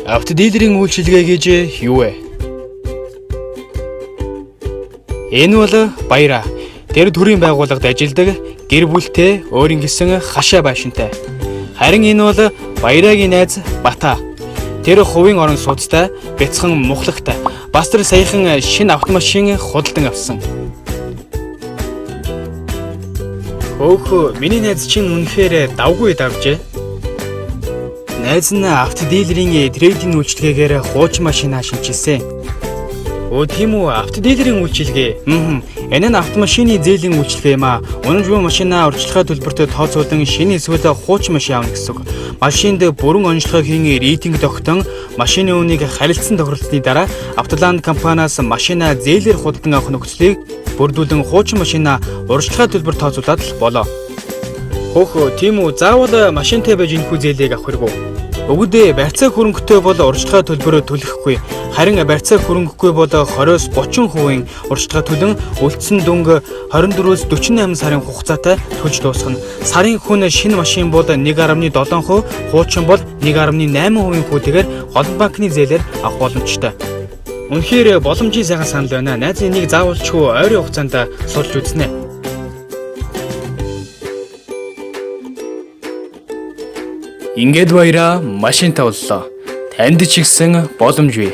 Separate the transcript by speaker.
Speaker 1: Автодилерийн үйлчилгээ гэж юу вэ? Энэ бол баяраа. Тэр төрийн байгууллагад ажилладаг гэр бүлтэй өөрийн гэсэн хашаа байшинтай. Харин энэ бол баяраагийн найз Бата. Тэр хувийн орон сууцтай, бяцхан мухлагтай. Бас тэр саяхан шинэ автомашин худалдан авсан. Хөөхөө, миний найз чинь үнэхээр давгүй давжээ. Найз нь автодилерийн трейдинг үйлчилгээгээр хуучин машинаа шинжилсэн. Тийм үү, автодилерийн үйлчилгээ. Энэ нь автомашины зээлийн үйлчилгээ юм аа. Унаж буй машинаа урьдчилгаа төлбөртөө тооцоолон шинэ эсвэл хуучин машин авна гэсэн үг. Машинд бүрэн онцлогын рейтинг тогтон машины үнийг харилцсан тохиолдлын дараа Автоланд компаниас машинаа зээлээр худалдан авах нөхцөлийг бүрдүүлэн хуучин машинаа урьдчилгаа төлбөр тооцоолоод л болоо. Хөөхөө, тийм үү, заавал машинтай байж энэхүү зээлийг авах хэрэггүй. Өгдөө барьцаа хөрөнгөтэй бол урьдчилгаа төлбөрөө төлөхгүй. Харин барьцаа хөрөнгөгүй бол 20-30% урьдчилгаа төлөн үлдсэн дүнг 24-өөс 48 сарын хугацаатай төлж дуусгана. Сарын хүн шинэ машин бол 1.7%, хуучин бол 1.8% хүүтэйгээр Холбон банкны зээлээр авах боломжтой. Үнэхээр боломжийн сайхан санал байна. Найз энийг заавалчгүй ойрын хугацаанд суулж үзнэ. Ингээд баяраа машин тавлаа. Танд ч ихсэн боломж бий.